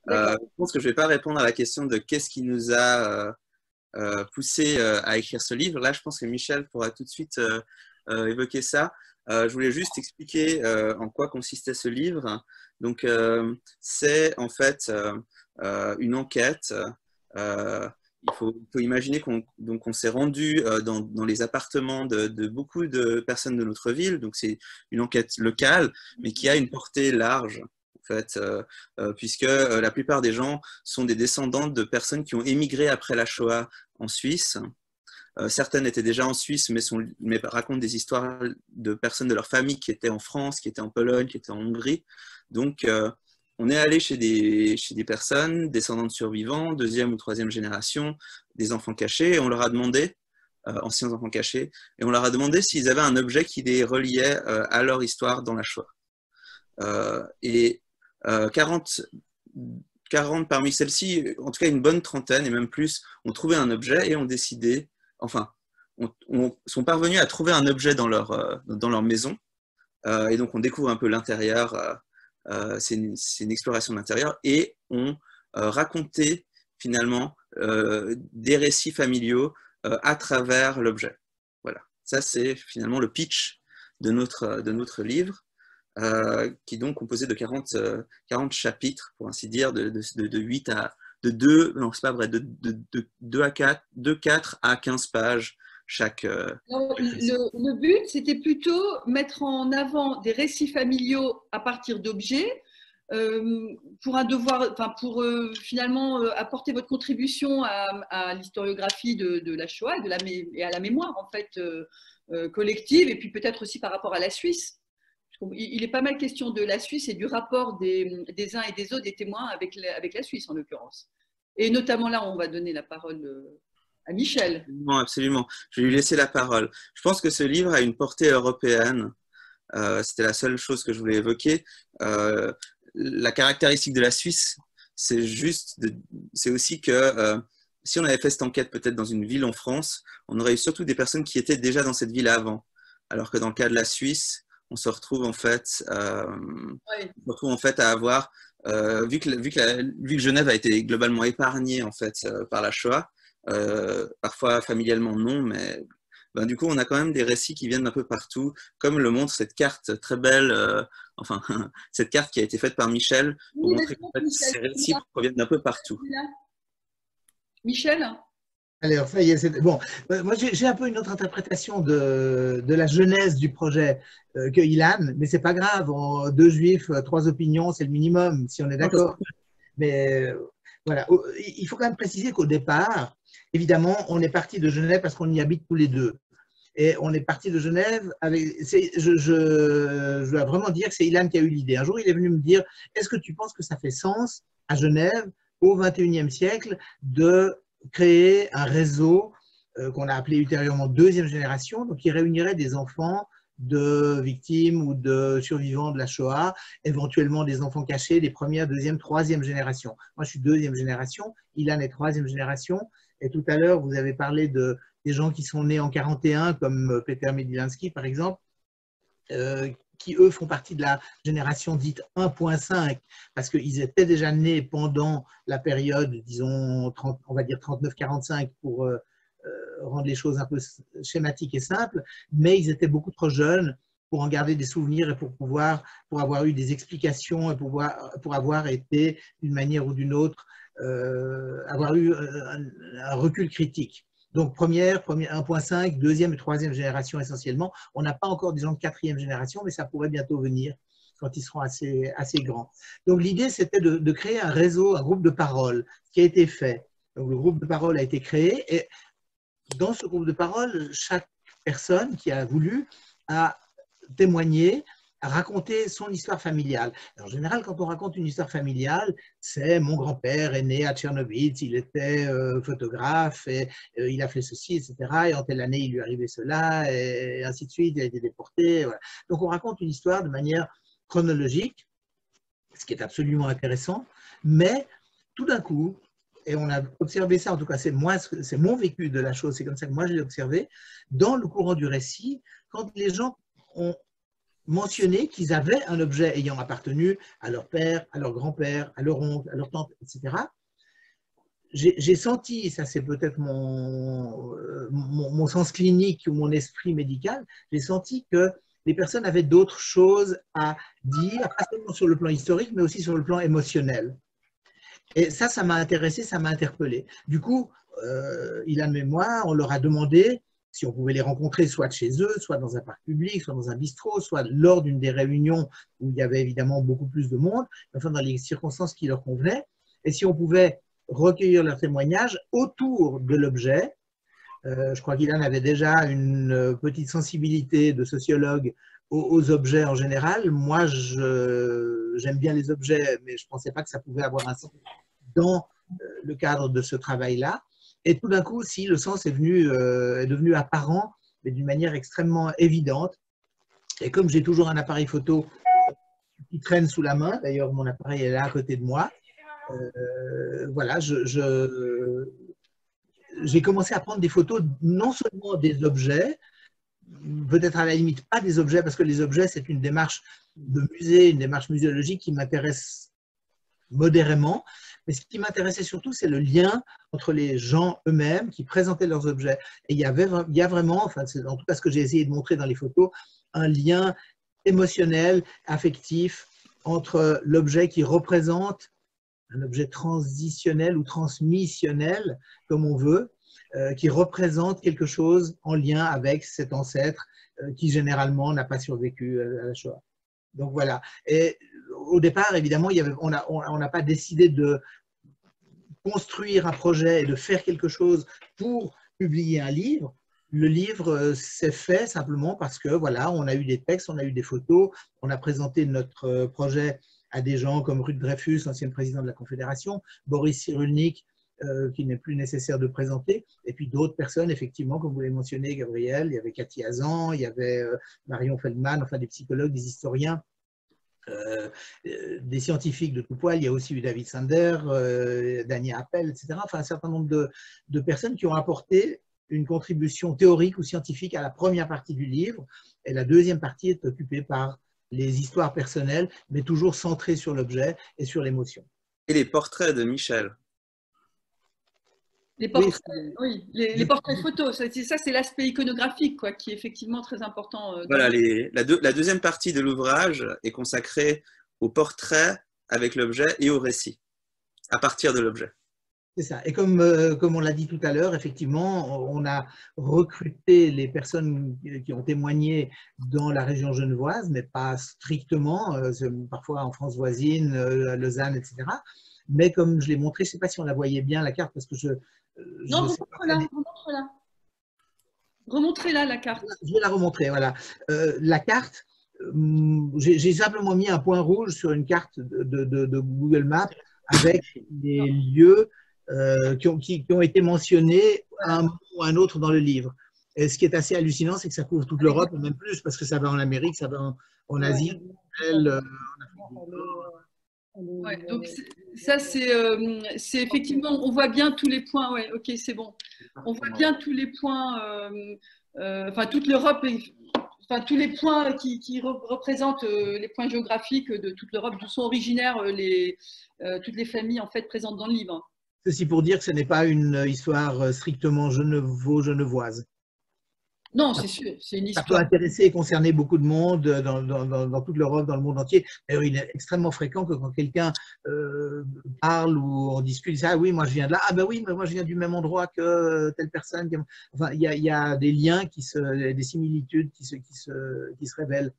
D'accord. Je pense que je ne vais pas répondre à la question de qu'est-ce qui nous a poussé à écrire ce livre. Là, je pense que Michel pourra tout de suite évoquer ça. Je voulais juste expliquer en quoi consistait ce livre. Donc, c'est en fait une enquête. Il faut imaginer qu'on s'est rendu dans les appartements de beaucoup de personnes de notre ville. Donc, c'est une enquête locale, mais qui a une portée large. En fait, puisque la plupart des gens sont des descendants de personnes qui ont émigré après la Shoah en Suisse. Certaines étaient déjà en Suisse, mais racontent des histoires de personnes de leur famille qui étaient en France, qui étaient en Pologne, qui étaient en Hongrie. Donc, on est allé chez des personnes, descendants de survivants, deuxième ou troisième génération, des enfants cachés, et on leur a demandé, anciens enfants cachés, et on leur a demandé s'ils avaient un objet qui les reliait à leur histoire dans la Shoah. Et 40 parmi celles-ci, en tout cas une bonne trentaine et même plus, ont trouvé un objet et ont décidé, enfin, sont parvenus à trouver un objet dans leur maison. Et donc on découvre un peu l'intérieur, c'est une exploration de l'intérieur, et on raconté finalement des récits familiaux à travers l'objet. Voilà, ça c'est finalement le pitch de notre livre. Qui est donc composé de 40 chapitres, pour ainsi dire, de 8 à de 2, non, c'est pas vrai, de 2 à 4, de 4 à 15 pages chaque. Alors, le but, c'était plutôt mettre en avant des récits familiaux à partir d'objets pour un devoir, enfin pour finalement apporter votre contribution à l'historiographie de la Shoah et à la mémoire en fait collective, et puis peut-être aussi par rapport à la Suisse. Il est pas mal question de la Suisse et du rapport des uns et des autres, des témoins avec la Suisse en l'occurrence. Et notamment là, on va donner la parole à Michel. Absolument, absolument. Je vais lui laisser la parole. Je pense que ce livre a une portée européenne. C'était la seule chose que je voulais évoquer. La caractéristique de la Suisse, c'est aussi que si on avait fait cette enquête peut-être dans une ville en France, on aurait eu surtout des personnes qui étaient déjà dans cette ville avant. Alors que dans le cas de la Suisse, on se retrouve en fait, à avoir, vu que Genève a été globalement épargnée en fait par la Shoah, parfois familialement non, mais ben, du coup on a quand même des récits qui viennent d'un peu partout, comme le montre cette carte très belle, enfin cette carte qui a été faite par Michel pour Oui, montrer qu'en fait, ces récits proviennent d'un peu partout. Michel? Alors, ça y est, bon. Moi, j'ai un peu une autre interprétation de la genèse du projet que Ilan, mais c'est pas grave. Deux juifs, trois opinions, c'est le minimum, si on est d'accord. Mais voilà, il faut quand même préciser qu'au départ, évidemment, on est parti de Genève parce qu'on y habite tous les deux. Et on est parti de Genève avec. Je dois vraiment dire que c'est Ilan qui a eu l'idée. Un jour, il est venu me dire: est-ce que tu penses que ça fait sens à Genève, au XXIe siècle, de créer un réseau qu'on a appelé ultérieurement deuxième génération, donc qui réunirait des enfants de victimes ou de survivants de la Shoah, éventuellement des enfants cachés, des premières, deuxième, troisième génération. Moi, je suis deuxième génération, Ilan est troisième génération, et tout à l'heure, vous avez parlé des gens qui sont nés en 41, comme Peter Medilansky, par exemple, qui, eux, font partie de la génération dite 1.5, parce qu'ils étaient déjà nés pendant la période, disons, on va dire 39-45, pour rendre les choses un peu schématiques et simples, mais ils étaient beaucoup trop jeunes pour en garder des souvenirs et pour avoir eu des explications et pour avoir été, d'une manière ou d'une autre, avoir eu un recul critique. Donc, première 1.5, deuxième et troisième génération essentiellement. On n'a pas encore des gens de quatrième génération, mais ça pourrait bientôt venir quand ils seront assez grands. Donc, l'idée, c'était de créer un réseau, un groupe de parole, ce qui a été fait. Donc, le groupe de parole a été créé et dans ce groupe de parole, chaque personne qui a voulu a témoigné, à raconter son histoire familiale. En général, quand on raconte une histoire familiale, c'est mon grand-père est né à Tchernovitz, il était photographe, et il a fait ceci, etc. Et en telle année, il lui arrivait cela, et ainsi de suite, il a été déporté. Voilà. Donc, on raconte une histoire de manière chronologique, ce qui est absolument intéressant, mais tout d'un coup, et on a observé ça, en tout cas, c'est mon vécu de la chose, c'est comme ça que moi je l'ai observé, dans le courant du récit, quand les gens ont mentionné qu'ils avaient un objet ayant appartenu à leur père, à leur grand-père, à leur oncle, à leur tante, etc. J'ai senti, ça c'est peut-être mon sens clinique ou mon esprit médical, j'ai senti que les personnes avaient d'autres choses à dire, pas seulement sur le plan historique, mais aussi sur le plan émotionnel. Et ça m'a intéressé, ça m'a interpellé. Du coup, Ilan et moi, on leur a demandé si on pouvait les rencontrer soit chez eux, soit dans un parc public, soit dans un bistrot, soit lors d'une des réunions où il y avait évidemment beaucoup plus de monde, enfin dans les circonstances qui leur convenaient, et si on pouvait recueillir leurs témoignages autour de l'objet. Je crois qu'Ilan avait déjà une petite sensibilité de sociologue aux objets en général. Moi, j'aime bien les objets, mais je ne pensais pas que ça pouvait avoir un sens dans le cadre de ce travail-là. Et tout d'un coup, si le sens est devenu apparent, mais d'une manière extrêmement évidente. Et comme j'ai toujours un appareil photo qui traîne sous la main, d'ailleurs mon appareil est là à côté de moi, voilà, j'ai commencé à prendre des photos non seulement des objets, peut-être à la limite pas des objets, parce que les objets c'est une démarche de musée, une démarche muséologique qui m'intéresse modérément, mais ce qui m'intéressait surtout c'est le lien entre les gens eux-mêmes qui présentaient leurs objets. Et il y a vraiment, enfin c'est en tout cas ce que j'ai essayé de montrer dans les photos, un lien émotionnel, affectif entre l'objet qui représente un objet transitionnel ou transmissionnel, comme on veut, qui représente quelque chose en lien avec cet ancêtre qui généralement n'a pas survécu à la Shoah. Donc voilà. Et au départ, évidemment, on n'a pas décidé de construire un projet et de faire quelque chose pour publier un livre. Le livre s'est fait simplement parce que voilà, on a eu des textes, on a eu des photos, on a présenté notre projet à des gens comme Ruth Dreyfus, ancien président de la Confédération, Boris Cyrulnik, qui n'est plus nécessaire de présenter, et puis d'autres personnes, effectivement, comme vous l'avez mentionné, Gabriel, il y avait Cathy Hazan, il y avait Marion Feldman, enfin des psychologues, des historiens, des scientifiques de tout poil, il y a aussi eu David Sander, Dania Appel, etc. Enfin, un certain nombre de personnes qui ont apporté une contribution théorique ou scientifique à la première partie du livre, et la deuxième partie est occupée par les histoires personnelles, mais toujours centrées sur l'objet et sur l'émotion. Et les portraits de Michel. Les portraits, oui, les portraits photos, ça c'est l'aspect iconographique quoi, qui est effectivement très important. Voilà, la deuxième partie de l'ouvrage est consacrée au portrait avec l'objet et au récit, à partir de l'objet. C'est ça. Et comme on l'a dit tout à l'heure, effectivement, on a recruté les personnes qui ont témoigné dans la région genevoise, mais pas strictement, parfois en France voisine, à Lausanne, etc. Mais comme je l'ai montré, je ne sais pas si on la voyait bien, la carte, parce que non, remontre-la. Remontrez-la, la carte. Je vais la remontrer, voilà. La carte, j'ai simplement mis un point rouge sur une carte de Google Maps avec des lieux qui ont été mentionnés à un moment ou à un autre dans le livre. Et ce qui est assez hallucinant, c'est que ça couvre toute l'Europe, et même plus, parce que ça va en Amérique, ça va en Asie, en Afrique du Nord. Ouais, donc ça c'est effectivement, on voit bien tous les points, ouais, ok, c'est bon. On voit bien tous les points, enfin toute l'Europe, enfin tous les points qui représentent les points géographiques de toute l'Europe, d'où sont originaires toutes les familles en fait présentes dans le livre. Ceci pour dire que ce n'est pas une histoire strictement genevoise. Non, c'est sûr, c'est une histoire. Ça peut intéresser et concerner beaucoup de monde dans toute l'Europe, dans le monde entier. D'ailleurs, il est extrêmement fréquent que quand quelqu'un parle ou on discute, ah oui, moi je viens de là, ah ben oui, mais moi je viens du même endroit que telle personne. Enfin, il y a des liens, des similitudes qui se révèlent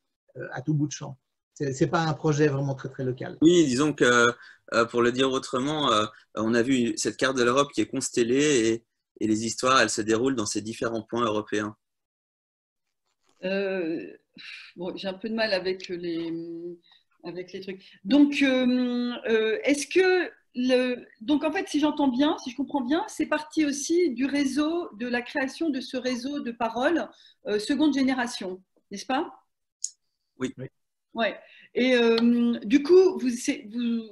à tout bout de champ. Ce n'est pas un projet vraiment très, très local. Oui, disons que, pour le dire autrement, on a vu cette carte de l'Europe qui est constellée et les histoires, elles se déroulent dans ces différents points européens. Bon, j'ai un peu de mal avec les trucs. Donc, est-ce que donc en fait, si j'entends bien, si je comprends bien, c'est parti aussi du réseau, de la création de ce réseau de parole seconde génération, n'est-ce pas? Oui. Ouais. Et du coup,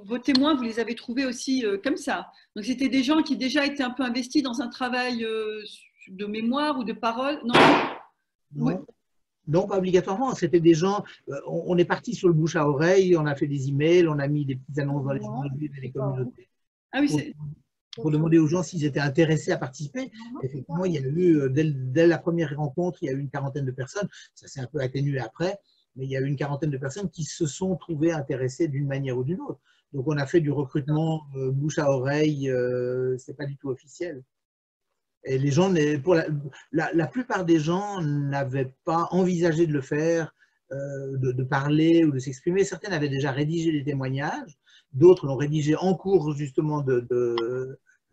vos témoins, vous les avez trouvés aussi comme ça. Donc, c'était des gens qui déjà étaient un peu investis dans un travail de mémoire ou de parole, non? Non. Non, pas obligatoirement. C'était des gens. On est parti sur le bouche à oreille, on a fait des emails, on a mis des petites annonces dans les journaux et les communautés Ah oui, pour, c'est… pour demander aux gens s'ils étaient intéressés à participer. Effectivement, il y a eu, dès la première rencontre, il y a eu une quarantaine de personnes. Ça s'est un peu atténué après, mais il y a eu une quarantaine de personnes qui se sont trouvées intéressées d'une manière ou d'une autre. Donc, on a fait du recrutement bouche à oreille, c'est pas du tout officiel. Et les gens, pour la plupart des gens n'avaient pas envisagé de le faire, de parler ou de s'exprimer. Certains avaient déjà rédigé des témoignages, d'autres l'ont rédigé en cours justement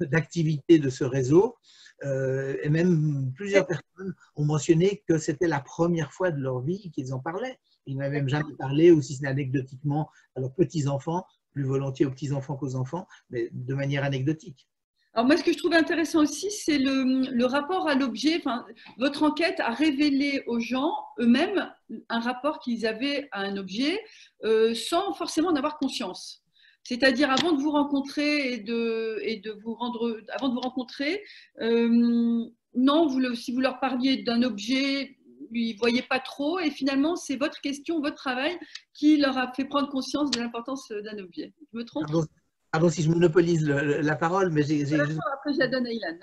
d'activité de ce réseau. Et même plusieurs personnes ont mentionné que c'était la première fois de leur vie qu'ils en parlaient. Ils n'avaient même jamais parlé, ou si ce n'est anecdotiquement, à leurs petits-enfants, plus volontiers aux petits-enfants qu'aux enfants, mais de manière anecdotique. Alors moi, ce que je trouve intéressant aussi, c'est le rapport à l'objet. Enfin, votre enquête a révélé aux gens eux-mêmes un rapport qu'ils avaient à un objet sans forcément en avoir conscience. C'est-à-dire avant de vous rencontrer avant de vous rencontrer, non, si vous leur parliez d'un objet, ils ne voyaient pas trop. Et finalement, c'est votre question, votre travail qui leur a fait prendre conscience de l'importance d'un objet. Je me trompe? Pardon si je monopolise la parole, mais Après, je la donne à Ilan.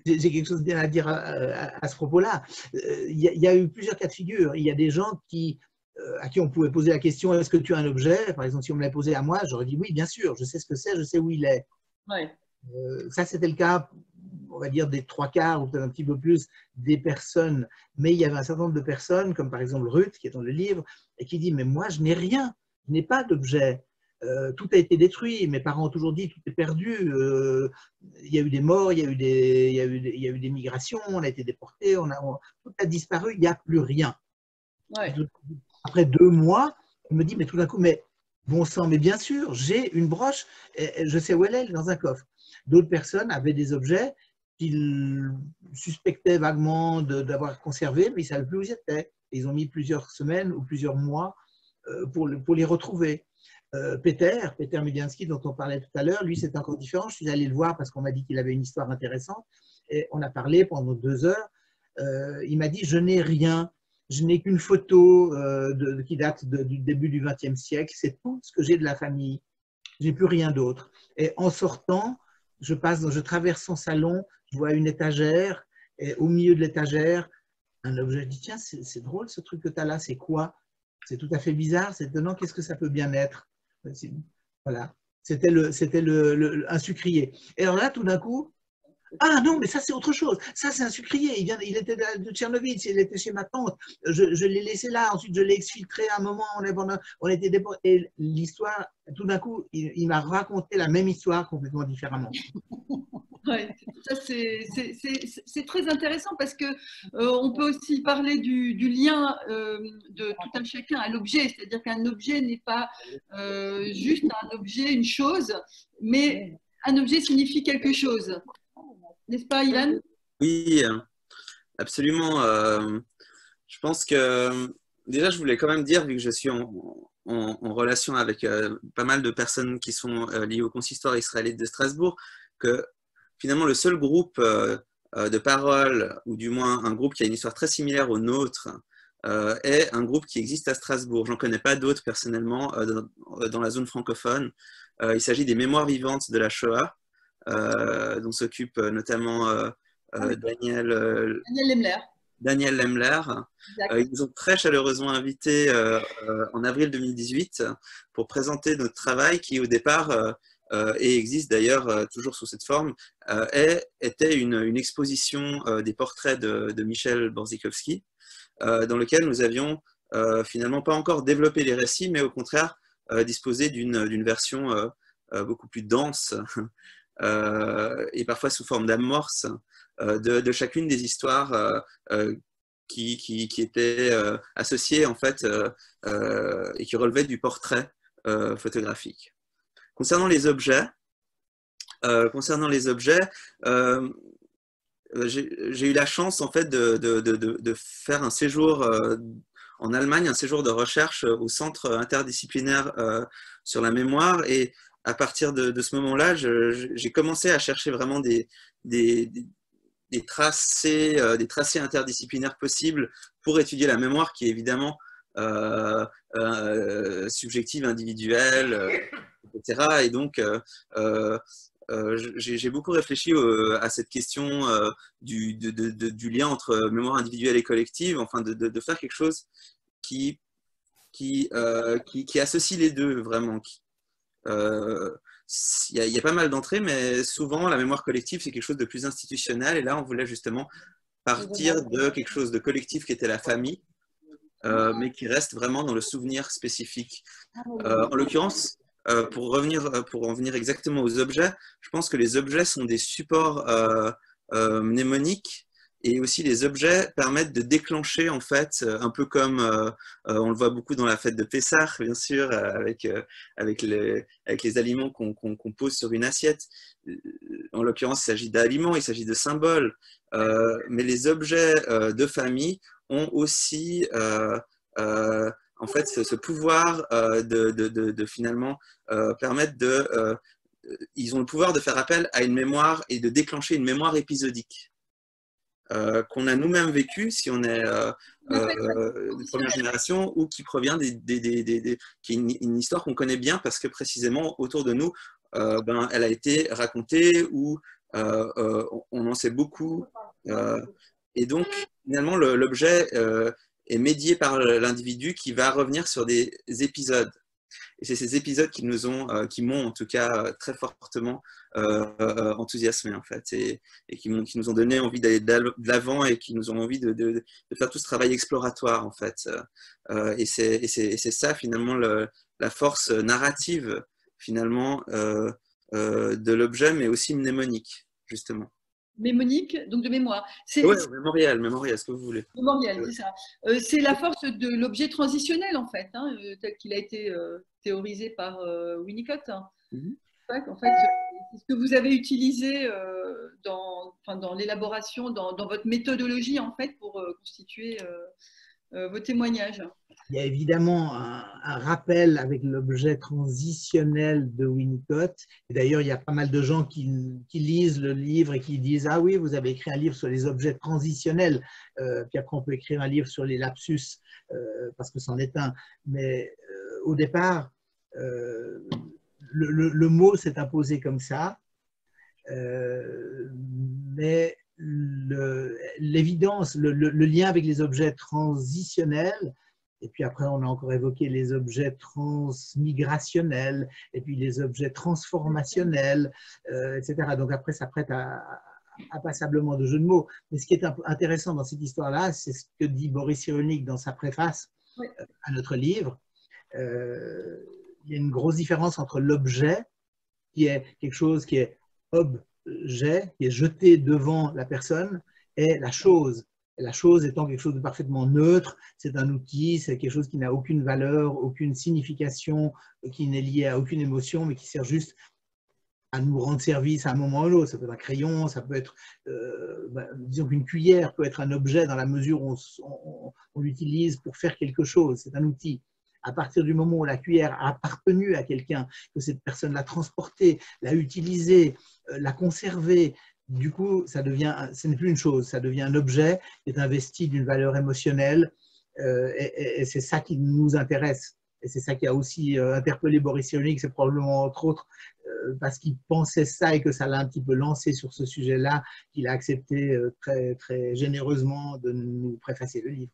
j'ai quelque chose bien à dire à ce propos-là. Il y a eu plusieurs cas de figure. Il y a des gens à qui on pouvait poser la question, est-ce que tu as un objet? Par exemple, si on me l'avait posé à moi, j'aurais dit oui, bien sûr, je sais ce que c'est, je sais où il est. Ouais. Ça, c'était le cas, on va dire, des 3/4 ou peut-être un petit peu plus des personnes. Mais il y avait un certain nombre de personnes, comme par exemple Ruth, qui est dans le livre, et qui dit, mais moi, je n'ai rien, je n'ai pas d'objet. Tout a été détruit, mes parents ont toujours dit tout est perdu, il y a eu des morts, il y a eu des migrations, on a été déportés, tout a disparu, il n'y a plus rien. Ouais. Après 2 mois, on me dit, mais tout d'un coup, mais bon sang, mais bien sûr, j'ai une broche, et je sais où elle est dans un coffre. D'autres personnes avaient des objets qu'ils suspectaient vaguement d'avoir conservés, mais ils ne savaient plus où ils étaient. Ils ont mis plusieurs semaines ou plusieurs mois pour les retrouver. Peter Medianski, dont on parlait tout à l'heure, lui, c'est encore différent. Je suis allé le voir parce qu'on m'a dit qu'il avait une histoire intéressante. Et on a parlé pendant 2 heures. Il m'a dit, je n'ai rien. Je n'ai qu'une photo qui date du début du XXe siècle. C'est tout ce que j'ai de la famille. Je n'ai plus rien d'autre. Et en sortant, je traverse son salon, je vois une étagère. Et au milieu de l'étagère, un objet. Je dis, tiens, c'est drôle ce truc que tu as là. C'est quoi? C'est tout à fait bizarre. C'est étonnant. Qu'est-ce que ça peut bien être? Voilà, c'était un sucrier. Et alors là, tout d'un coup, ah non, mais ça c'est autre chose. Ça c'est un sucrier. Il était de Tchernobyl, il était chez ma tante. Je l'ai laissé là. Ensuite, je l'ai exfiltré à un moment. On était déportés. Et l'histoire, tout d'un coup, il m'a raconté la même histoire complètement différemment. Ouais, ça c'est très intéressant parce que on peut aussi parler du lien de tout un chacun à l'objet, c'est-à-dire qu'un objet n'est pas juste un objet, une chose, mais un objet signifie quelque chose. N'est-ce pas, Ilan? Oui, absolument. Je pense que déjà, je voulais quand même dire, vu que je suis en relation avec pas mal de personnes qui sont liées au consistoire israélite de Strasbourg, que finalement, le seul groupe de parole, ou du moins un groupe qui a une histoire très similaire au nôtre, est un groupe qui existe à Strasbourg. J'en connais pas d'autres personnellement dans la zone francophone. Il s'agit des Mémoires vivantes de la Shoah, dont s'occupe notamment Daniel Lemler. Ils nous ont très chaleureusement invités en avril 2018 pour présenter notre travail qui, au départ, et existe d'ailleurs toujours sous cette forme, était une exposition des portraits de Michel Borzykowski, dans lequel nous avions finalement pas encore développé les récits, mais au contraire disposé d'une version beaucoup plus dense et parfois sous forme d'amorce de chacune des histoires qui étaient associées en fait et qui relevaient du portrait photographique. Concernant les objets, j'ai eu la chance en fait de faire un séjour en Allemagne, un séjour de recherche au centre interdisciplinaire sur la mémoire, et à partir de ce moment-là, j'ai commencé à chercher vraiment tracés interdisciplinaires possibles pour étudier la mémoire qui est évidemment subjective, individuelle, etc. Et donc, j'ai beaucoup réfléchi à cette question du lien entre mémoire individuelle et collective, enfin de faire quelque chose qui associe les deux vraiment. Il y a pas mal d'entrées, mais souvent la mémoire collective c'est quelque chose de plus institutionnel, et là on voulait justement partir de quelque chose de collectif qui était la famille, mais qui reste vraiment dans le souvenir spécifique. En l'occurrence, pour en venir exactement aux objets, je pense que les objets sont des supports mnémoniques, et aussi les objets permettent de déclencher, en fait, un peu comme on le voit beaucoup dans la fête de Pessah, bien sûr, avec les aliments qu'on pose sur une assiette. En l'occurrence, il s'agit d'aliments, il s'agit de symboles, mais les objets de famille ont aussi en fait ce pouvoir de finalement permettre ils ont le pouvoir de faire appel à une mémoire et de déclencher une mémoire épisodique qu'on a nous-mêmes vécu si on est de première génération, ou qui provient qui est une histoire qu'on connaît bien parce que précisément autour de nous elle a été racontée, ou on en sait beaucoup, et donc finalement l'objet est médié par l'individu qui va revenir sur des épisodes. Et c'est ces épisodes qui m'ont en tout cas très fortement enthousiasmé en fait, et qui nous ont donné envie d'aller de l'avant, et qui nous ont envie de faire tout ce travail exploratoire en fait. Et c'est ça finalement la force narrative finalement de l'objet, mais aussi mnémonique justement. Mémonique, donc de mémoire. Oui, mémoriel, ce que vous voulez. Mémoriel, c'est ça. C'est la force de l'objet transitionnel, en fait, hein, tel qu'il a été théorisé par Winnicott. Hein. En fait, c'est ce que vous avez utilisé dans l'élaboration, dans votre méthodologie, en fait, pour constituer vos témoignages. Il y a évidemment un rappel avec l'objet transitionnel de Winnicott. Et d'ailleurs, il y a pas mal de gens qui lisent le livre et qui disent « Ah oui, vous avez écrit un livre sur les objets transitionnels. Puis après, on peut écrire un livre sur les lapsus, parce que c'en est un. » Mais au départ, le mot s'est imposé comme ça. Mais l'évidence, le lien avec les objets transitionnels, et puis après on a encore évoqué les objets transmigrationnels, et puis les objets transformationnels, etc. Donc après ça prête à passablement de jeux de mots. Mais ce qui est intéressant dans cette histoire-là, c'est ce que dit Boris Cyrulnik dans sa préface à notre livre. Il y a une grosse différence entre l'objet, qui est quelque chose qui est objet, qui est jeté devant la personne, et la chose. Et la chose étant quelque chose de parfaitement neutre, c'est un outil, c'est quelque chose qui n'a aucune valeur, aucune signification, qui n'est lié à aucune émotion, mais qui sert juste à nous rendre service à un moment ou l'autre. Ça peut être un crayon, ça peut être, disons qu'une cuillère peut être un objet dans la mesure où on l'utilise pour faire quelque chose, c'est un outil. À partir du moment où la cuillère a appartenu à quelqu'un, que cette personne l'a transportée, l'a utilisée, l'a conservée, du coup, ce n'est plus une chose, ça devient un objet qui est investi d'une valeur émotionnelle, et c'est ça qui nous intéresse. Et c'est ça qui a aussi interpellé Boris Cyrulnik, c'est probablement entre autres parce qu'il pensait ça et que ça l'a un petit peu lancé sur ce sujet-là, qu'il a accepté très, très généreusement de nous préfacer le livre.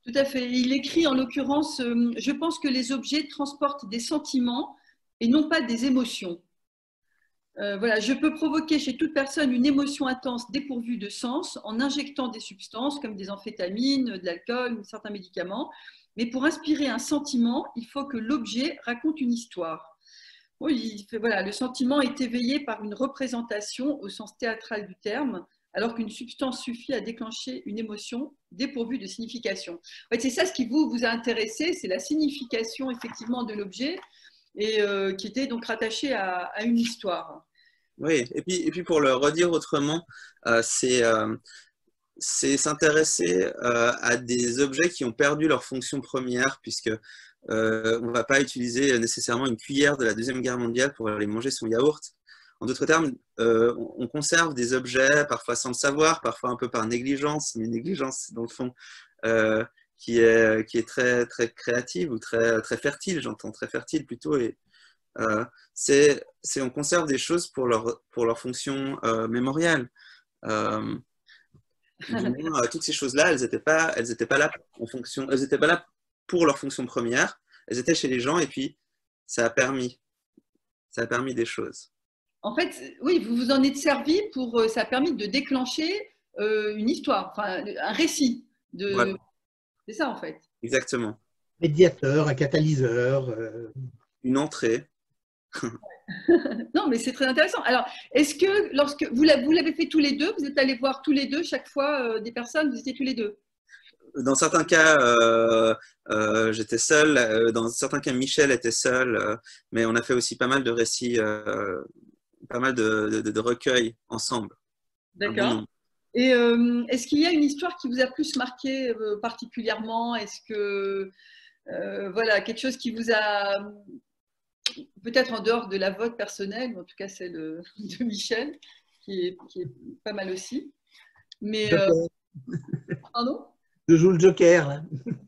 Tout à fait. Il écrit en l'occurrence, je pense que les objets transportent des sentiments et non pas des émotions. Voilà, je peux provoquer chez toute personne une émotion intense dépourvue de sens en injectant des substances comme des amphétamines, de l'alcool ou certains médicaments. Mais pour inspirer un sentiment, il faut que l'objet raconte une histoire. Oui, voilà, le sentiment est éveillé par une représentation au sens théâtral du terme, alors qu'une substance suffit à déclencher une émotion dépourvue de signification. En fait, c'est ça ce qui vous a intéressé, c'est la signification effectivement de l'objet, et qui était donc rattaché à une histoire. Oui, et puis pour le redire autrement, c'est s'intéresser à des objets qui ont perdu leur fonction première, puisque on ne va pas utiliser nécessairement une cuillère de la Deuxième Guerre mondiale pour aller manger son yaourt. En d'autres termes, on conserve des objets, parfois sans le savoir, parfois un peu par négligence, mais négligence dans le fond qui est très, très créative ou très, très fertile, j'entends très fertile plutôt. Et on conserve des choses pour leur fonction mémorielle. Du moins, toutes ces choses-là, elles n'étaient pas là elles étaient pas là pour leur fonction première. Elles étaient chez les gens et puis ça a permis des choses. En fait, oui, vous vous en êtes servi ça a permis de déclencher une histoire, enfin un récit. Voilà. C'est ça en fait. Exactement. Médiateur, un catalyseur. Une entrée. Non, mais c'est très intéressant. Alors, est-ce que lorsque vous l'avez fait tous les deux, vous êtes allés voir tous les deux chaque fois des personnes, vous étiez tous les deux? Dans certains cas, j'étais seul. Dans certains cas, Michel était seul. Mais on a fait aussi pas mal de récits, pas mal de recueils ensemble. D'accord. Et est-ce qu'il y a une histoire qui vous a plus marqué particulièrement? Est-ce que voilà, quelque chose qui vous a, peut-être en dehors de la vôtre personnelle, ou en tout cas celle de Michel, qui est pas mal aussi. Mais pardon? Je joue le Joker là.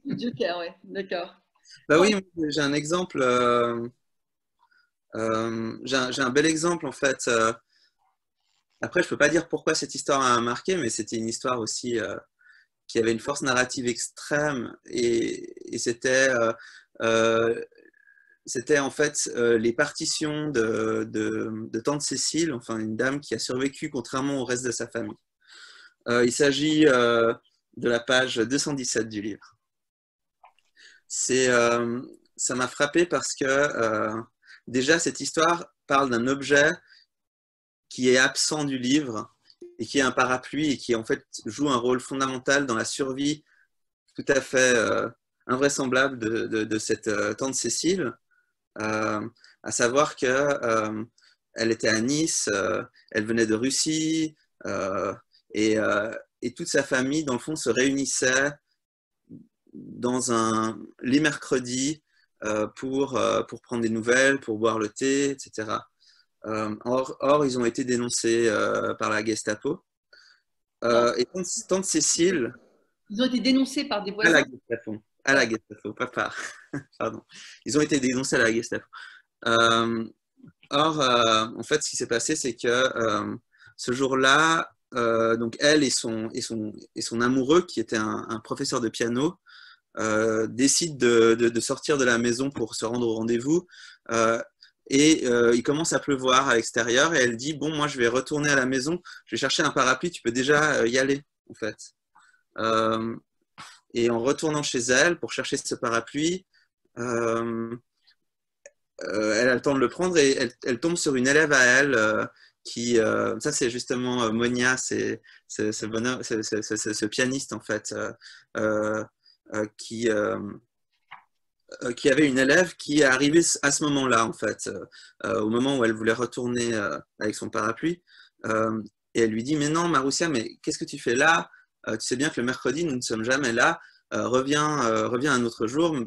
Le Joker, oui, d'accord. Bah oui, j'ai un exemple. J'ai un bel exemple en fait. Après, je peux pas dire pourquoi cette histoire a marqué, mais c'était une histoire aussi qui avait une force narrative extrême et c'était en fait les partitions de tante Cécile, enfin une dame qui a survécu contrairement au reste de sa famille. Il s'agit de la page 217 du livre. Ça m'a frappé parce que déjà cette histoire parle d'un objet qui est absent du livre et qui est un parapluie et qui en fait joue un rôle fondamental dans la survie tout à fait invraisemblable de cette tante Cécile, à savoir que elle était à Nice, elle venait de Russie et toute sa famille dans le fond se réunissait les mercredis pour prendre des nouvelles, pour boire le thé, etc. Or, ils ont été dénoncés par la Gestapo. Et tante Cécile... Ils ont été dénoncés par des voisins. À la Gestapo, pas par... Pardon. Ils ont été dénoncés à la Gestapo. En fait, ce qui s'est passé, c'est que ce jour-là, donc elle et son amoureux, qui était un professeur de piano, décident de sortir de la maison pour se rendre au rendez-vous. Il commence à pleuvoir à l'extérieur et elle dit bon, moi je vais retourner à la maison, je vais chercher un parapluie, tu peux déjà y aller en fait. Et en retournant chez elle pour chercher ce parapluie, elle a le temps de le prendre et elle tombe sur une élève à elle qui, ça c'est justement Monia, c'est ce pianiste en fait qui avait une élève qui est arrivée à ce moment-là, en fait, au moment où elle voulait retourner avec son parapluie. Et elle lui dit, mais non, Maroussia, mais qu'est-ce que tu fais là? Tu sais bien que le mercredi, nous ne sommes jamais là. Reviens un autre jour.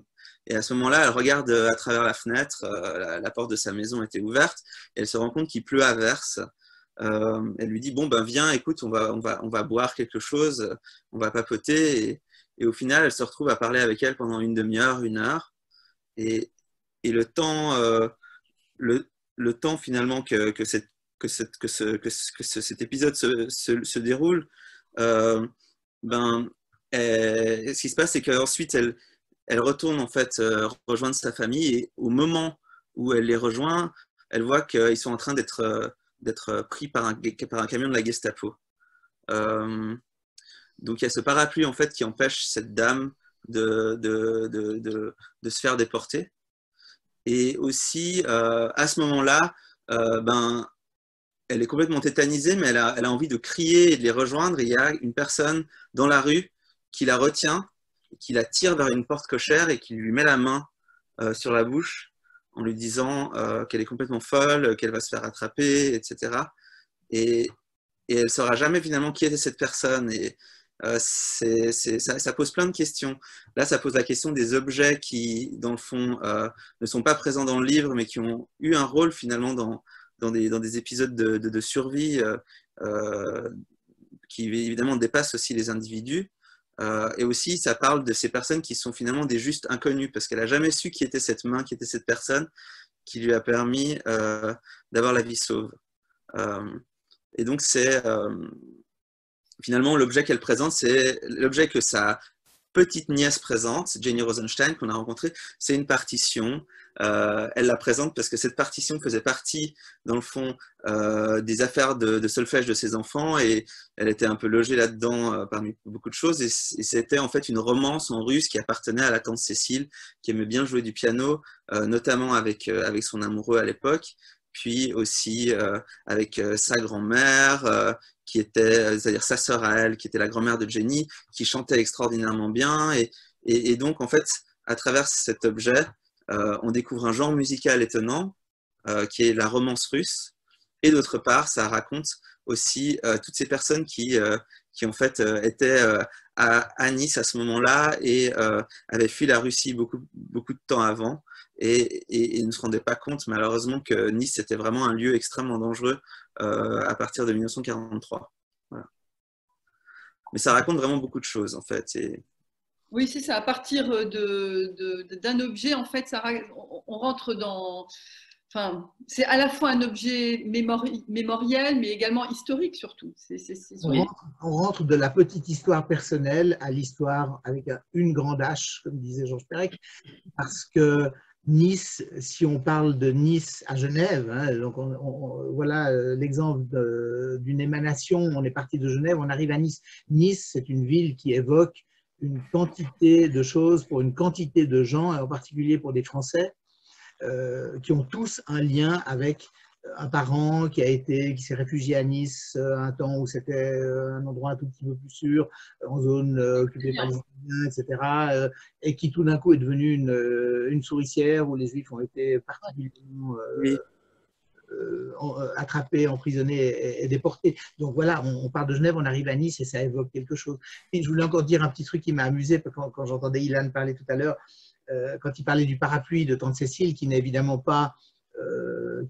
Et à ce moment-là, elle regarde à travers la fenêtre. La porte de sa maison était ouverte. Et elle se rend compte qu'il pleut à verse. Elle lui dit, bon, ben viens, écoute, on va boire quelque chose. On va papoter. Et au final, elle se retrouve à parler avec elle pendant une demi-heure, 1 heure. Et le temps finalement que cet épisode se déroule, ce qui se passe, c'est qu'ensuite elle retourne en fait rejoindre sa famille et au moment où elle les rejoint, elle voit qu'ils sont en train d'être pris par un camion de la Gestapo. Donc il y a ce parapluie en fait qui empêche cette dame de se faire déporter. Et aussi, à ce moment-là, elle est complètement tétanisée, mais elle a envie de crier et de les rejoindre. Et il y a une personne dans la rue qui la retient, qui la tire vers une porte cochère et qui lui met la main sur la bouche en lui disant qu'elle est complètement folle, qu'elle va se faire attraper, etc. Et elle ne saura jamais finalement qui était cette personne. Et ça pose plein de questions. Là, ça pose la question des objets qui, dans le fond, ne sont pas présents dans le livre, mais qui ont eu un rôle finalement dans des épisodes de survie qui évidemment dépassent aussi les individus. Et aussi, ça parle de ces personnes qui sont finalement des justes inconnus, parce qu'elle n'a jamais su qui était cette main, qui était cette personne qui lui a permis d'avoir la vie sauve. Et donc, c'est finalement l'objet qu'elle présente, c'est l'objet que sa petite nièce présente, Jenny Rosenstein, qu'on a rencontrée, c'est une partition. Elle la présente parce que cette partition faisait partie, dans le fond, des affaires de solfège de ses enfants, et elle était un peu logée là-dedans parmi beaucoup de choses, et c'était en fait une romance en russe qui appartenait à la tante Cécile, qui aimait bien jouer du piano, notamment avec son amoureux à l'époque, puis aussi avec sa grand-mère, qui était, c'est-à-dire sa sœur à elle, qui était la grand-mère de Jenny, qui chantait extraordinairement bien. Et donc, en fait, à travers cet objet, on découvre un genre musical étonnant, qui est la romance russe. Et d'autre part, ça raconte aussi toutes ces personnes qui en fait, étaient à Nice à ce moment-là et avaient fui la Russie beaucoup de temps avant. Et ne se rendaient pas compte, malheureusement, que Nice était vraiment un lieu extrêmement dangereux à partir de 1943. Voilà. Mais ça raconte vraiment beaucoup de choses, en fait. Oui, c'est ça. À partir d'un objet, en fait, on rentre dans... Enfin, c'est à la fois un objet mémoriel, mais également historique, surtout. On rentre de la petite histoire personnelle à l'histoire avec une grande H, comme disait Georges Perec, parce que Nice, si on parle de Nice à Genève, hein, donc voilà l'exemple d'une émanation, on est parti de Genève, on arrive à Nice. Nice, c'est une ville qui évoque une quantité de choses pour une quantité de gens, et en particulier pour des Français, qui ont tous un lien avec un parent qui s'est réfugié à Nice un temps où c'était un endroit un tout petit peu plus sûr, en zone occupée par les Indiens, etc., et qui tout d'un coup est devenu une souricière où les Juifs ont été particulièrement attrapés, emprisonnés et déportés. Donc voilà, on part de Genève, on arrive à Nice et ça évoque quelque chose. Et je voulais encore dire un petit truc qui m'a amusé quand j'entendais Ilan parler tout à l'heure, quand il parlait du parapluie de tante Cécile, qui n'est évidemment pas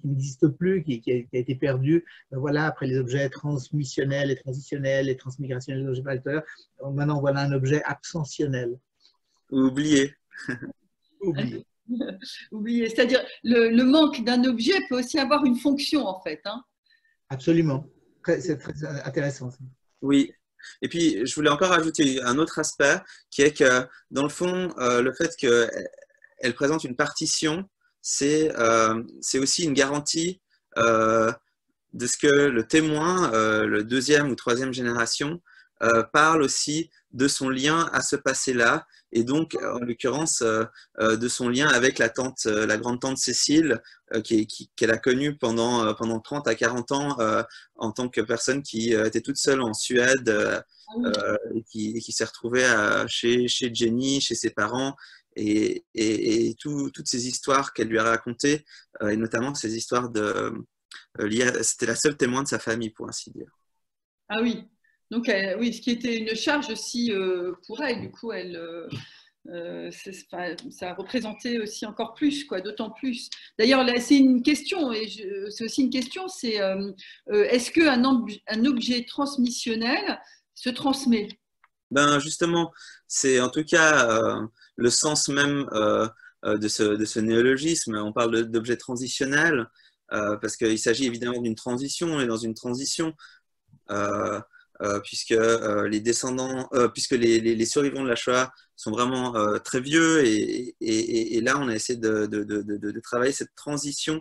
qui n'existe plus, qui a été perdu. Ben voilà, après les objets transmissionnels et transitionnels et transmigrationnels dont j'ai parlé tout à l'heure, maintenant voilà un objet absentionnel. Oublié. Oublié. Oublié. C'est-à-dire le manque d'un objet peut aussi avoir une fonction, en fait. Hein. Absolument. C'est très intéressant. Oui. Et puis, je voulais encore ajouter un autre aspect, qui est que, dans le fond, le fait qu'elle présente une partition, c'est aussi une garantie de ce que le témoin, le deuxième ou troisième génération, parle aussi de son lien à ce passé-là, et donc, en l'occurrence, de son lien avec la grande tante Cécile, qu'elle a connue pendant 30 à 40 ans en tant que personne qui était toute seule en Suède et qui s'est retrouvée chez Jenny, chez ses parents, et toutes ces histoires qu'elle lui a racontées, et notamment ces histoires c'était la seule témoin de sa famille, pour ainsi dire. Ah oui. Donc, oui, ce qui était une charge aussi pour elle, du coup, ça représentait aussi encore plus, quoi, d'autant plus. D'ailleurs, là, c'est une question, et c'est aussi une question, c'est est-ce qu'un objet transmissionnel se transmet? Ben justement, c'est en tout cas le sens même de ce néologisme. On parle d'objet transitionnel parce qu'il s'agit évidemment d'une transition, et dans une transition, puisque les descendants, puisque les survivants de la Shoah sont vraiment très vieux, et là on a essayé de travailler cette transition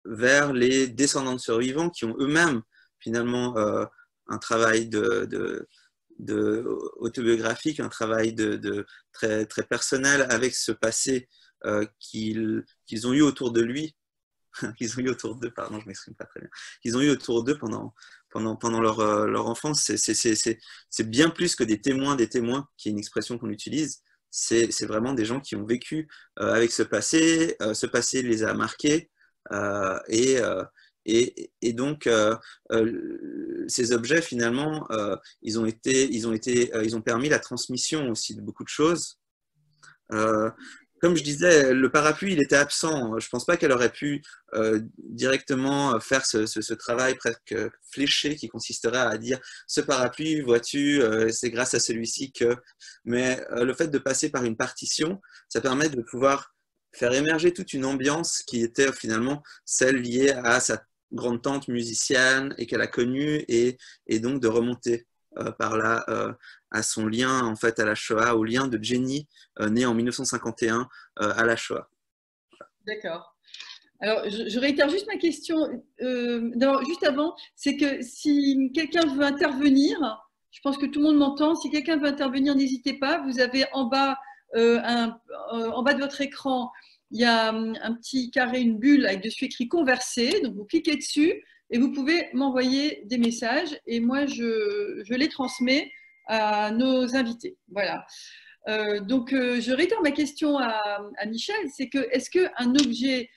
vers les descendants de survivants qui ont eux-mêmes finalement un travail autobiographique, un travail très, très personnel avec ce passé qu'ils ont eu autour de lui, qu'ils ont eu autour d'eux, pardon, je m'exprime pas très bien, qu'ils ont eu autour d'eux pendant leur enfance. C'est bien plus que des témoins, qui est une expression qu'on utilise. C'est vraiment des gens qui ont vécu avec ce passé les a marqués, et donc ces objets finalement ils ont permis la transmission aussi de beaucoup de choses. Comme je disais, le parapluie, il était absent. Je ne pense pas qu'elle aurait pu directement faire ce travail presque fléché qui consisterait à dire ce parapluie, vois-tu, c'est grâce à celui-ci que. Mais le fait de passer par une partition, ça permet de pouvoir faire émerger toute une ambiance qui était finalement celle liée à sa grande-tante musicienne et qu'elle a connue et donc de remonter par là à son lien en fait à la Shoah, au lien de Jenny née en 1951 à la Shoah. D'accord. Alors, je réitère juste ma question. D'abord, juste avant, c'est que si quelqu'un veut intervenir, je pense que tout le monde m'entend, si quelqu'un veut intervenir, n'hésitez pas. Vous avez en bas, en bas de votre écran, il y a un petit carré, une bulle avec dessus écrit converser. Donc, vous cliquez dessus et vous pouvez m'envoyer des messages et moi, je les transmets à nos invités. Voilà. Donc, je réitère ma question à Michel, c'est que est-ce qu'un objet,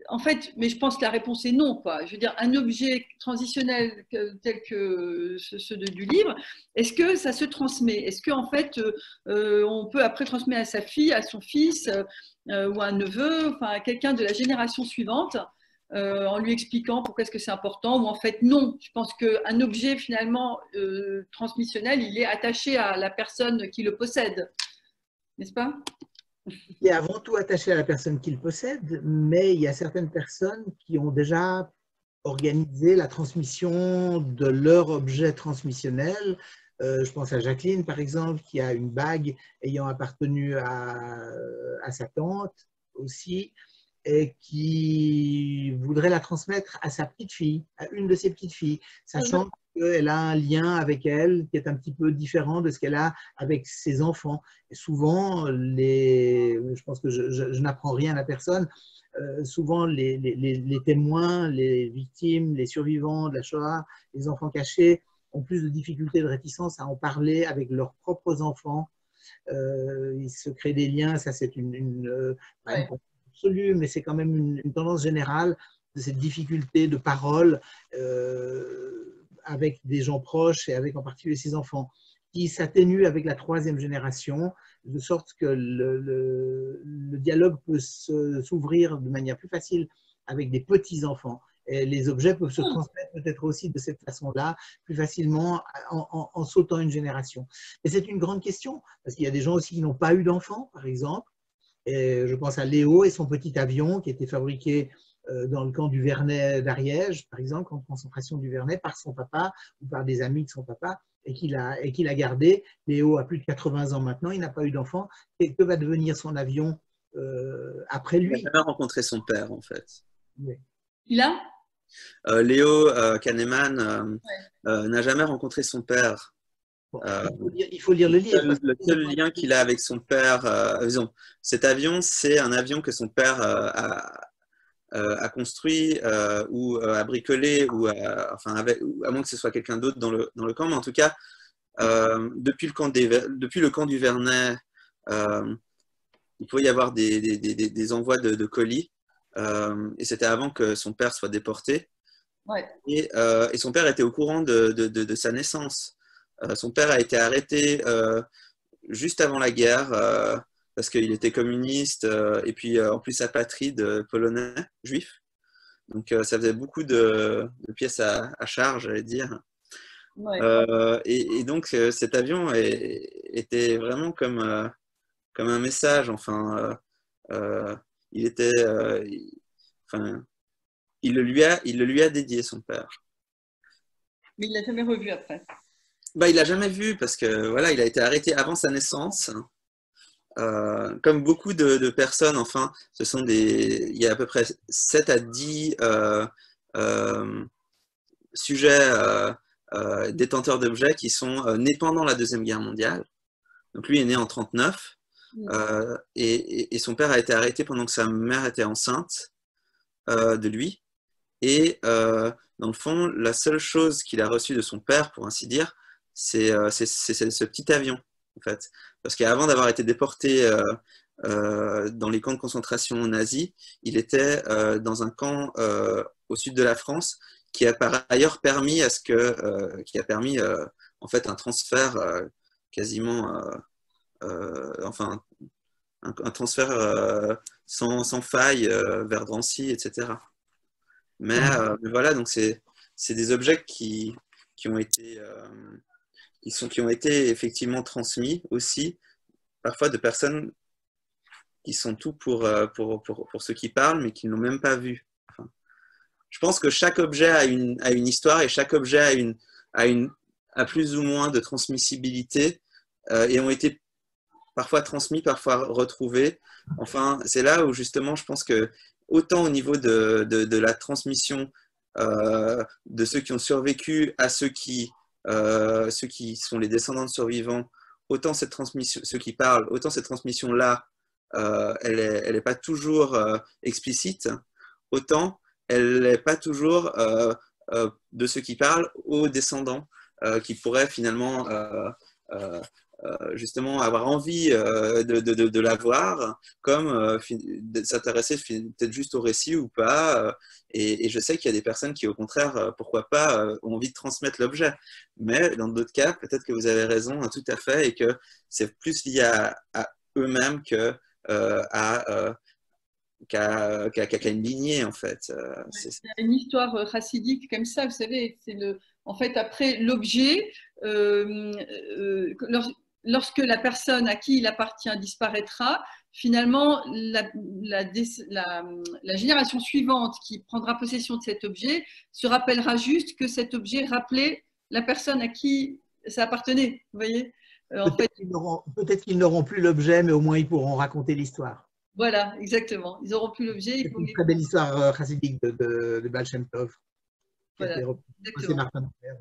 en fait, mais je pense que la réponse est non, quoi. Je veux dire, un objet transitionnel tel que ceux du livre, est-ce que ça se transmet? Est-ce qu'en fait, on peut après transmettre à sa fille, à son fils, ou à un neveu, enfin à quelqu'un de la génération suivante, en lui expliquant pourquoi est-ce que c'est important, ou en fait non. Je pense qu'un objet finalement transmissionnel, il est attaché à la personne qui le possède. N'est-ce pas? Il est avant tout attaché à la personne qui le possède, mais il y a certaines personnes qui ont déjà organisé la transmission de leur objet transmissionnel. Je pense à Jacqueline, par exemple, qui a une bague ayant appartenu à sa tante aussi, et qui voudrait la transmettre à sa petite fille, à une de ses petites filles, sachant qu'elle a un lien avec elle qui est un petit peu différent de ce qu'elle a avec ses enfants. Et souvent, je pense que je n'apprends rien à personne, souvent les témoins, les victimes, les survivants de la Shoah, les enfants cachés, ont plus de difficultés, de réticence à en parler avec leurs propres enfants. Ils se créent des liens, ça c'est pas une absolue, mais c'est quand même une tendance générale de cette difficulté de parole avec des gens proches et avec en particulier ses enfants, qui s'atténue avec la troisième génération, de sorte que le dialogue peut s'ouvrir de manière plus facile avec des petits-enfants. Et les objets peuvent se transmettre peut-être aussi de cette façon-là, plus facilement en sautant une génération. Et c'est une grande question, parce qu'il y a des gens aussi qui n'ont pas eu d'enfants, par exemple. Et je pense à Léo et son petit avion qui était fabriqué dans le camp du Vernet d'Ariège, par exemple, camp de concentration du Vernet, par son papa ou par des amis de son papa, et qu'il a gardé. Léo a plus de 80 ans maintenant, il n'a pas eu d'enfant. Et que va devenir son avion après lui? Il n'a jamais rencontré son père, en fait. Oui. Il a Léo Kahneman n'a jamais rencontré son père. Bon, il faut lire le livre. Le seul lien qu'il a avec son père, disons, cet avion, c'est un avion que son père a construit ou a bricolé, enfin, à moins que ce soit quelqu'un d'autre dans le camp, mais en tout cas, depuis le camp du Vernet, il pouvait y avoir des envois de colis, et c'était avant que son père soit déporté. Ouais. Et son père était au courant de sa naissance. Son père a été arrêté juste avant la guerre parce qu'il était communiste et puis en plus apatride polonais, juif. Donc ça faisait beaucoup de pièces à charge, j'allais dire. Ouais. Et donc cet avion était vraiment comme un message. Enfin, il était, enfin, il le lui a dédié, son père. Mais il l'a jamais revu après. Bah, il l'a jamais vu parce que voilà, il a été arrêté avant sa naissance. Comme beaucoup de personnes, enfin, il y a à peu près 7 à 10 sujets détenteurs d'objets qui sont nés pendant la Deuxième Guerre mondiale. Donc lui est né en 1939 et son père a été arrêté pendant que sa mère était enceinte de lui. Et dans le fond, la seule chose qu'il a reçue de son père, pour ainsi dire, c'est ce petit avion, en fait. Parce qu'avant d'avoir été déporté dans les camps de concentration nazis, il était dans un camp au sud de la France qui a par ailleurs permis en fait un transfert quasiment, enfin, un transfert sans faille vers Drancy, etc. Mais voilà, donc c'est des objets qui ont été, qui ont été effectivement transmis aussi, parfois de personnes qui sont tout pour ceux qui parlent, mais qui ne l'ont même pas vu. Enfin, je pense que chaque objet a une histoire et chaque objet a plus ou moins de transmissibilité et ont été parfois transmis, parfois retrouvés. Enfin, c'est là où justement je pense que autant au niveau de la transmission de ceux qui ont survécu à ceux qui sont les descendants de survivants, autant cette transmission, ceux qui parlent, autant cette transmission-là, elle n'est pas toujours explicite, autant elle n'est pas toujours de ceux qui parlent aux descendants qui pourraient finalement justement avoir envie de la voir, comme de s'intéresser peut-être juste au récit ou pas. Et je sais qu'il y a des personnes qui, au contraire, pourquoi pas, ont envie de transmettre l'objet. Mais dans d'autres cas, peut-être que vous avez raison, tout à fait, et que c'est plus lié à eux-mêmes qu'à une lignée, en fait. Il y a une histoire chassidique comme ça, vous savez, en fait, après l'objet, lorsque la personne à qui il appartient disparaîtra, finalement, la génération suivante qui prendra possession de cet objet se rappellera juste que cet objet rappelait la personne à qui ça appartenait, vous voyez. Peut-être qu'ils n'auront plus l'objet, mais au moins ils pourront raconter l'histoire. Voilà, exactement. Ils n'auront plus l'objet. C'est une très belle histoire chassidique de Baal Shem Tov. Voilà, C'est Martin Buber.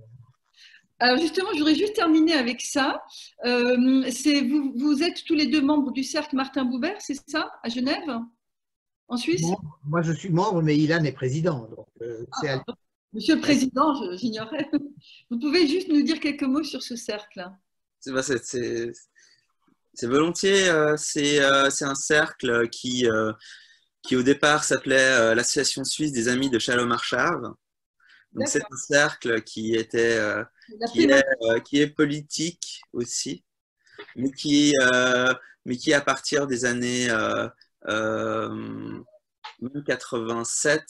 Alors justement, je voudrais juste terminer avec ça. Vous êtes tous les deux membres du cercle Martin Buber, c'est ça, à Genève, en Suisse? Moi, je suis membre, mais Ilan est président. Donc, Monsieur le Président, j'ignorais. Vous pouvez juste nous dire quelques mots sur ce cercle? C'est volontiers. C'est un cercle qui au départ s'appelait l'Association suisse des amis de Shalom Arshav. Donc c'est un cercle qui est politique aussi, mais qui à partir des années 87,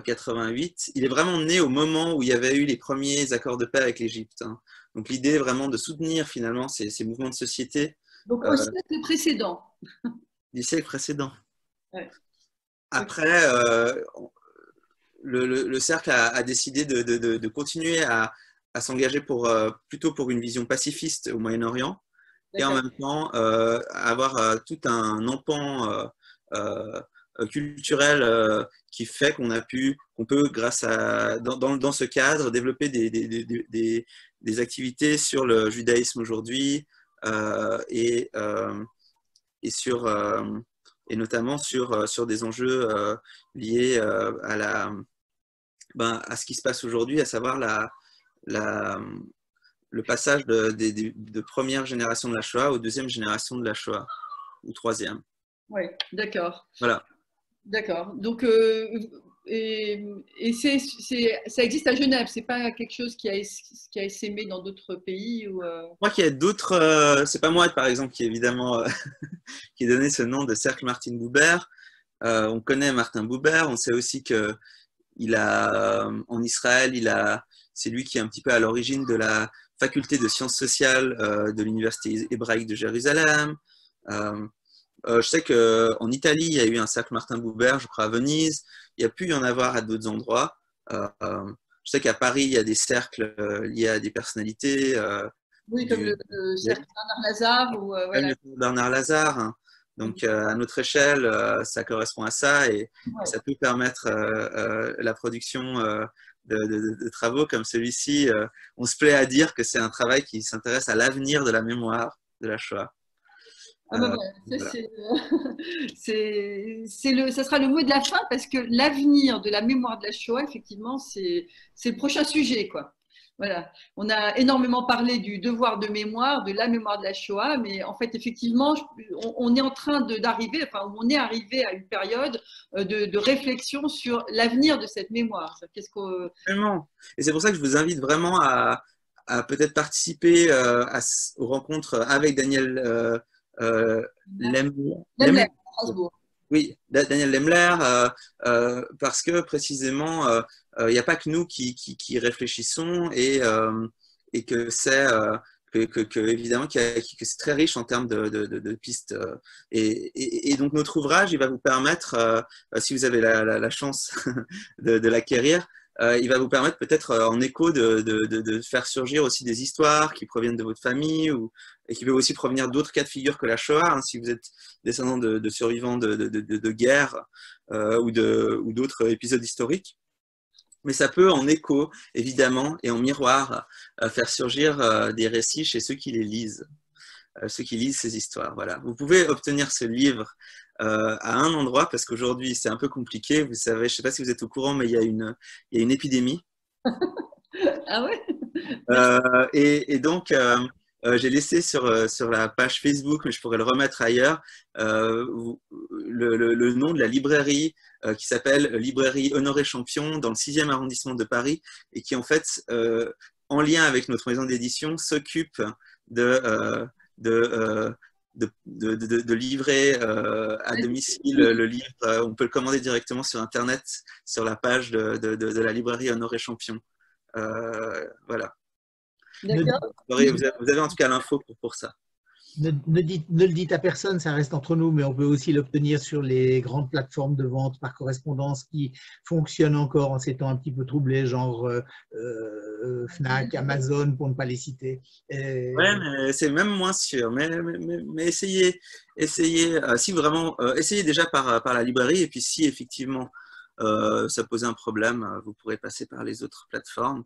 88, il est vraiment né au moment où il y avait eu les premiers accords de paix avec l'Égypte. Hein. Donc l'idée vraiment de soutenir finalement ces mouvements de société. Donc au siècle précédent. Du siècle précédent. Ouais. Après, le cercle a décidé de continuer à s'engager plutôt pour une vision pacifiste au Moyen-Orient et en même temps avoir tout un empan culturel qui fait qu'on peut, grâce à, dans ce cadre, développer des activités sur le judaïsme aujourd'hui et notamment sur des enjeux liés à ce qui se passe aujourd'hui, à savoir le passage de première génération de la Shoah aux deuxième génération de la Shoah, ou troisième. Oui, d'accord. Voilà. D'accord. Donc, ça existe à Genève, c'est pas quelque chose qui a essaimé dans d'autres pays ou Je crois qu'il y a d'autres. C'est pas moi, par exemple, qui évidemment qui a donné ce nom de cercle Martin Buber. On connaît Martin Buber. On sait aussi que en Israël, c'est lui qui est un petit peu à l'origine de la faculté de sciences sociales de l'université hébraïque de Jérusalem. Je sais qu'en Italie, il y a eu un cercle Martin Buber, je crois à Venise. Il y a pu y en avoir à d'autres endroits. Je sais qu'à Paris, il y a des cercles liés à des personnalités. Oui, comme le cercle Bernard Lazare. Voilà. Le Bernard Lazare. Hein. Donc, à notre échelle, ça correspond à ça et ça peut permettre la production de travaux comme celui-ci. On se plaît à dire que c'est un travail qui s'intéresse à l'avenir de la mémoire de la Shoah. Voilà. Ça sera le mot de la fin parce que l'avenir de la mémoire de la Shoah, effectivement, c'est le prochain sujet, quoi. Voilà. On a énormément parlé du devoir de mémoire, de la mémoire de la Shoah, mais en fait, effectivement, on est en train d'arriver, enfin, on est arrivé à une période de réflexion sur l'avenir de cette mémoire. Vraiment. Et c'est pour ça que je vous invite vraiment à peut-être participer aux rencontres avec Daniel Lemler, Strasbourg. Oui, Daniel Lemler, parce que précisément, il n'y a pas que nous qui réfléchissons et que c'est évidemment que c'est très riche en termes de pistes. Et donc notre ouvrage, il va vous permettre, si vous avez la chance de l'acquérir, il va vous permettre peut-être en écho de faire surgir aussi des histoires qui proviennent de votre famille et qui peuvent aussi provenir d'autres cas de figure que la Shoah, hein, si vous êtes descendant de survivants de guerre ou d'autres épisodes historiques. Mais ça peut en écho, évidemment, et en miroir, faire surgir des récits chez ceux qui les lisent, ceux qui lisent ces histoires. Voilà. Vous pouvez obtenir ce livre à un endroit, parce qu'aujourd'hui, c'est un peu compliqué. Vous savez, je ne sais pas si vous êtes au courant, mais il y a une épidémie. Ah ouais? Et donc, j'ai laissé sur la page Facebook, mais je pourrais le remettre ailleurs, le nom de la librairie qui s'appelle Librairie Honoré Champion dans le 6e arrondissement de Paris et qui, en fait, en lien avec notre maison d'édition, s'occupe de livrer à domicile le livre. On peut le commander directement sur Internet, sur la page de la librairie Honoré Champion. Voilà. Vous avez en tout cas l'info pour ça. Ne le dites à personne, ça reste entre nous, mais on peut aussi l'obtenir sur les grandes plateformes de vente par correspondance qui fonctionnent encore en ces temps un petit peu troublés, genre Fnac, Amazon, pour ne pas les citer. Ouais, mais c'est même moins sûr. Mais essayez si vraiment, essayez déjà par la librairie, et puis si effectivement ça pose un problème, vous pourrez passer par les autres plateformes.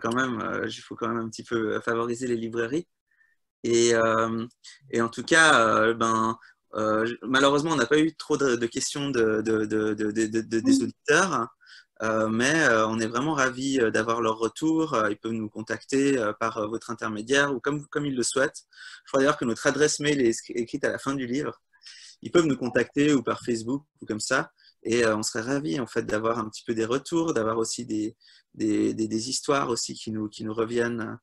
Quand même, il faut quand même un petit peu favoriser les librairies. Et en tout cas, malheureusement, on n'a pas eu trop de questions des auditeurs, mais on est vraiment ravis d'avoir leur retour. Ils peuvent nous contacter par votre intermédiaire ou comme ils le souhaitent. Je crois d'ailleurs que notre adresse mail est écrite à la fin du livre. Ils peuvent nous contacter ou par Facebook ou comme ça. Et on serait ravis en fait d'avoir un petit peu des retours, d'avoir aussi des histoires aussi qui nous reviennent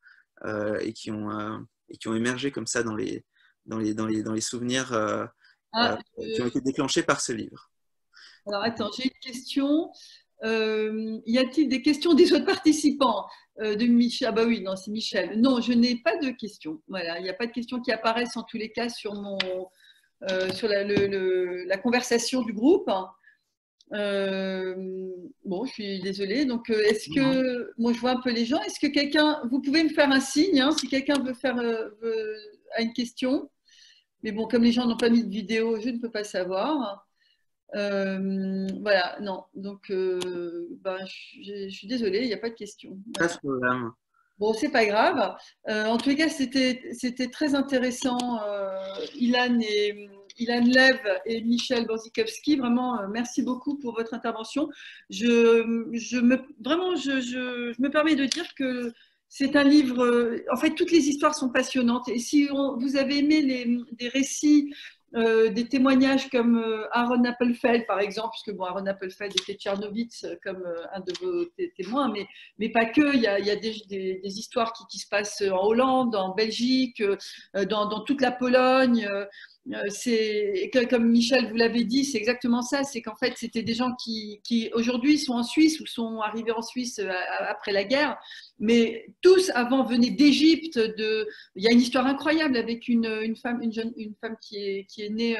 et qui ont émergé comme ça dans les souvenirs qui ont été déclenchés par ce livre. Alors attends, j'ai une question. Y a-t-il des questions des autres participants de Michel? Ah bah oui, non, c'est Michel. Non, je n'ai pas de questions. Voilà, il n'y a pas de questions qui apparaissent en tous les cas sur sur la conversation du groupe. Bon, je suis désolée. Donc, est-ce que, moi, je vois un peu les gens. Est-ce que quelqu'un, vous pouvez me faire un signe hein, si quelqu'un veut faire a une question. Mais bon, comme les gens n'ont pas mis de vidéo, je ne peux pas savoir. Voilà, non. Donc, je suis désolée, il n'y a pas de question. Voilà. Pas de problème. Bon, c'est pas grave. En tous les cas, c'était très intéressant. Ilan Lev et Michel Borzykowski, vraiment, merci beaucoup pour votre intervention. Je me permets de dire que c'est un livre, en fait, toutes les histoires sont passionnantes. Et si vous avez aimé des récits, des témoignages comme Aaron Appelfeld, par exemple, puisque bon, Aaron Appelfeld était Tchernowitz comme un de vos témoins, mais pas que. Il y a des histoires qui se passent en Hollande, en Belgique, dans toute la Pologne. Comme Michel vous l'avez dit, c'est exactement ça. C'est qu'en fait, c'était des gens qui aujourd'hui sont en Suisse ou sont arrivés en Suisse après la guerre, mais tous avant venaient d'Égypte. Il y a une histoire incroyable avec une femme qui est née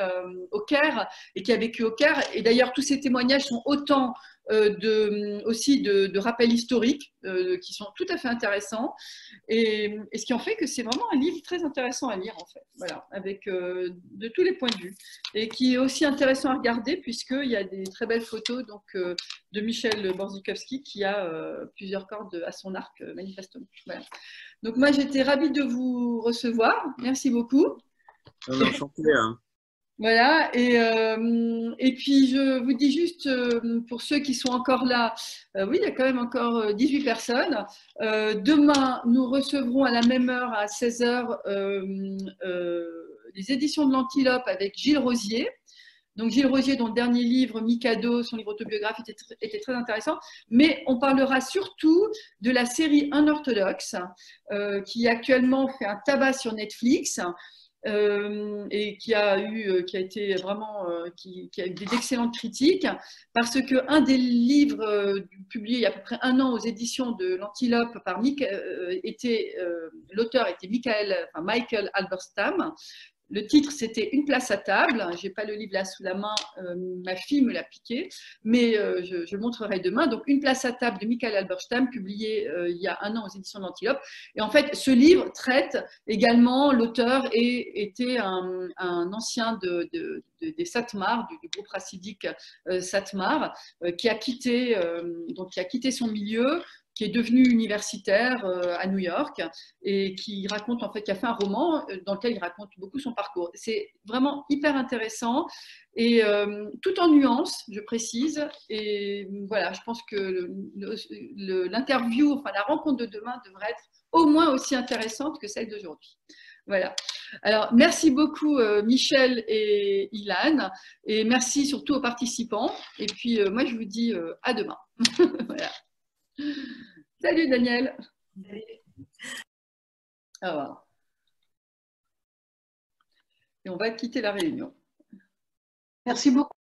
au Caire et qui a vécu au Caire. Et d'ailleurs, tous ces témoignages sont autant aussi de rappels historiques qui sont tout à fait intéressants et ce qui en fait que c'est vraiment un livre très intéressant à lire en fait, voilà, avec de tous les points de vue et qui est aussi intéressant à regarder puisqu'il y a des très belles photos donc, de Michel Borzykowski qui a plusieurs cordes à son arc manifestement. Voilà. Donc moi j'étais ravie de vous recevoir, merci beaucoup. Enchanté, hein. Voilà, et puis je vous dis juste, pour ceux qui sont encore là, oui, il y a quand même encore 18 personnes. Demain, nous recevrons à la même heure, à 16 h, les éditions de l'Antilope avec Gilles Rosier. Donc Gilles Rosier, dont le dernier livre, Mikado, son livre autobiographique, était très intéressant. Mais on parlera surtout de la série Unorthodoxe, qui actuellement fait un tabac sur Netflix. et qui a été vraiment, qui a eu d'excellentes critiques, parce qu'un des livres publiés il y a à peu près un an aux éditions de l'Antilope par l'auteur était Michael Halberstam. Le titre, c'était Une place à table. Je n'ai pas le livre là sous la main, ma fille me l'a piqué, mais je le montrerai demain. Donc, Une place à table de Michael Halberstam, publié il y a un an aux éditions de l'Antilope. Et en fait, ce livre traite également, l'auteur était un ancien des Satmar, du groupe racidique Satmar, qui a quitté son milieu, qui est devenu universitaire à New York et qui raconte, en fait, qui a fait un roman dans lequel il raconte beaucoup son parcours. C'est vraiment hyper intéressant et tout en nuances, je précise. Et voilà, je pense que l'interview, enfin la rencontre de demain devrait être au moins aussi intéressante que celle d'aujourd'hui. Voilà. Alors, merci beaucoup Michel et Ilan, et merci surtout aux participants. Et puis, moi, je vous dis à demain. Voilà. Salut Daniel. Au revoir. Et on va quitter la réunion. Merci beaucoup.